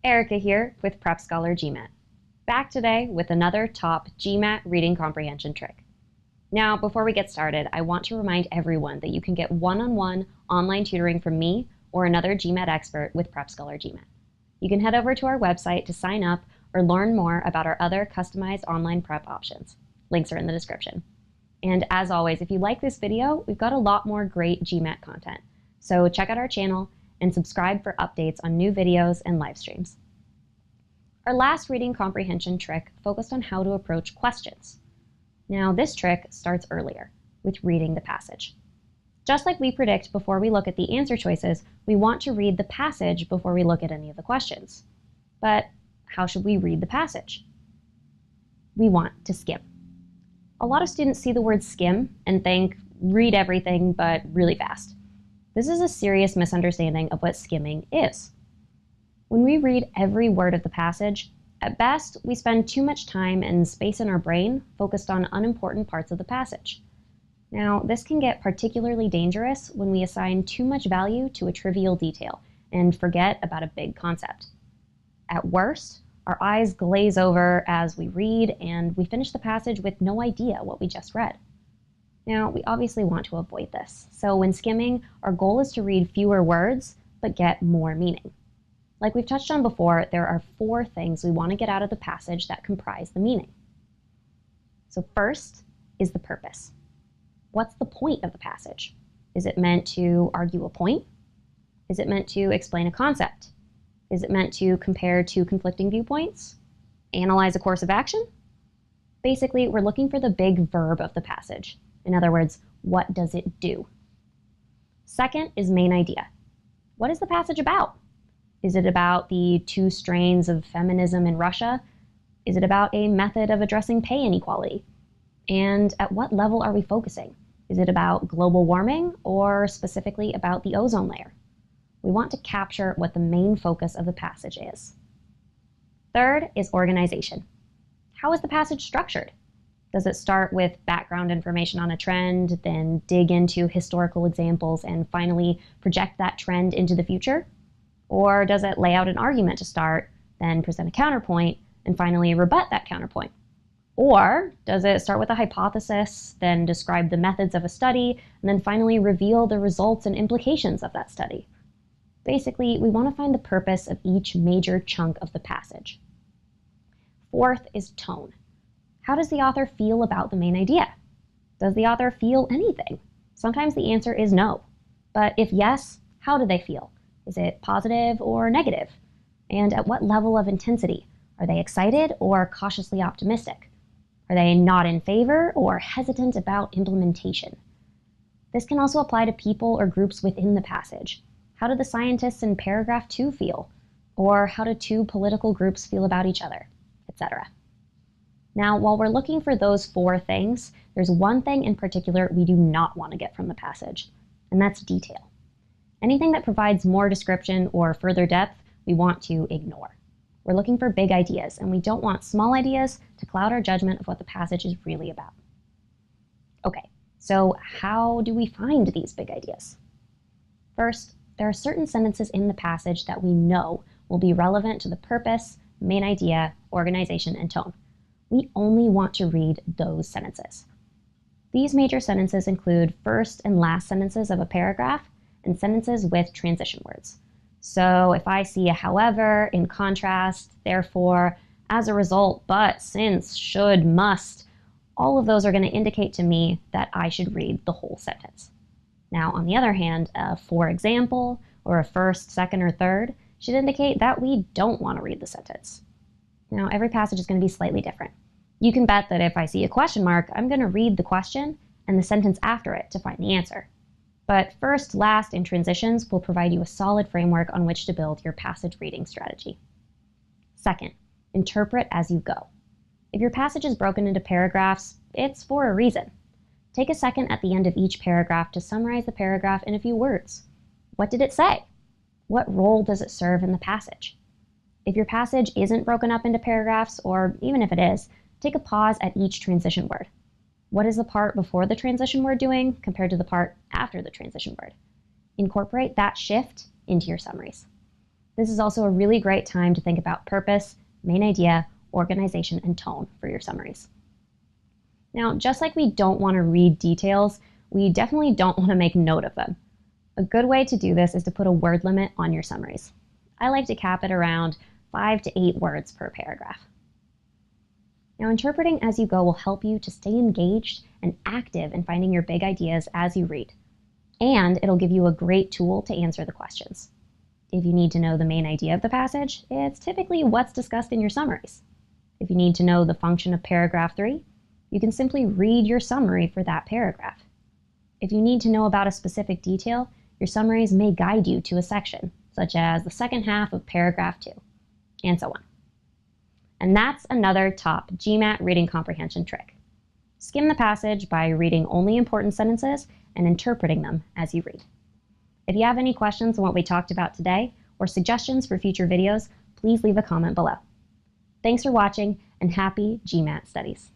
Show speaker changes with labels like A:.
A: Erica here with Prep Scholar GMAT. Back today with another top GMAT reading comprehension trick. Now, before we get started, I want to remind everyone that you can get one-on-one online tutoring from me or another GMAT expert with Prep Scholar GMAT. You can head over to our website to sign up or learn more about our other customized online prep options. Links are in the description. And as always, if you like this video, we've got a lot more great GMAT content. So check out our channel and subscribe for updates on new videos and live streams. Our last reading comprehension trick focused on how to approach questions. Now, this trick starts earlier, with reading the passage. Just like we predict before we look at the answer choices, we want to read the passage before we look at any of the questions. But how should we read the passage? We want to skim. A lot of students see the word skim and think, read everything, but really fast. This is a serious misunderstanding of what skimming is. When we read every word of the passage, at best, we spend too much time and space in our brain focused on unimportant parts of the passage. Now, this can get particularly dangerous when we assign too much value to a trivial detail and forget about a big concept. At worst, our eyes glaze over as we read and we finish the passage with no idea what we just read. Now, we obviously want to avoid this. So when skimming, our goal is to read fewer words, but get more meaning. Like we've touched on before, there are 4 things we want to get out of the passage that comprise the meaning. So first is the purpose. What's the point of the passage? Is it meant to argue a point? Is it meant to explain a concept? Is it meant to compare 2 conflicting viewpoints? Analyze a course of action? Basically, we're looking for the big verb of the passage. In other words, what does it do? Second is main idea. What is the passage about? Is it about the 2 strains of feminism in Russia? Is it about a method of addressing pay inequality? And at what level are we focusing? Is it about global warming or specifically about the ozone layer? We want to capture what the main focus of the passage is. Third is organization. How is the passage structured? Does it start with background information on a trend, then dig into historical examples, and finally project that trend into the future? Or does it lay out an argument to start, then present a counterpoint, and finally rebut that counterpoint? Or does it start with a hypothesis, then describe the methods of a study, and then finally reveal the results and implications of that study? Basically, we want to find the purpose of each major chunk of the passage. Fourth is tone. How does the author feel about the main idea? Does the author feel anything? Sometimes the answer is no. But if yes, how do they feel? Is it positive or negative? And at what level of intensity? Are they excited or cautiously optimistic? Are they not in favor or hesitant about implementation? This can also apply to people or groups within the passage. How do the scientists in paragraph 2 feel? Or how do 2 political groups feel about each other? Etc. Now, while we're looking for those 4 things, there's one thing in particular we do not want to get from the passage, and that's detail. Anything that provides more description or further depth, we want to ignore. We're looking for big ideas, and we don't want small ideas to cloud our judgment of what the passage is really about. Okay, so how do we find these big ideas? First, there are certain sentences in the passage that we know will be relevant to the purpose, main idea, organization, and tone. We only want to read those sentences. These major sentences include first and last sentences of a paragraph and sentences with transition words. So if I see a however, in contrast, therefore, as a result, but, since, should, must, all of those are going to indicate to me that I should read the whole sentence. Now, on the other hand, a for example, or a first, second, or third should indicate that we don't want to read the sentence. Now, every passage is going to be slightly different. You can bet that if I see a question mark, I'm going to read the question and the sentence after it to find the answer. But first, last, and transitions will provide you a solid framework on which to build your passage reading strategy. Second, interpret as you go. If your passage is broken into paragraphs, it's for a reason. Take a second at the end of each paragraph to summarize the paragraph in a few words. What did it say? What role does it serve in the passage? If your passage isn't broken up into paragraphs, or even if it is, take a pause at each transition word. What is the part before the transition word doing compared to the part after the transition word? Incorporate that shift into your summaries. This is also a really great time to think about purpose, main idea, organization, and tone for your summaries. Now, just like we don't want to read details, we definitely don't want to make note of them. A good way to do this is to put a word limit on your summaries. I like to cap it around 5 to 8 words per paragraph. Now, interpreting as you go will help you to stay engaged and active in finding your big ideas as you read. And it'll give you a great tool to answer the questions. If you need to know the main idea of the passage, it's typically what's discussed in your summaries. If you need to know the function of paragraph 3, you can simply read your summary for that paragraph. If you need to know about a specific detail, your summaries may guide you to a section, such as the second half of paragraph 2, and so on. And that's another top GMAT reading comprehension trick. Skim the passage by reading only important sentences and interpreting them as you read. If you have any questions on what we talked about today or suggestions for future videos, please leave a comment below. Thanks for watching and happy GMAT studies.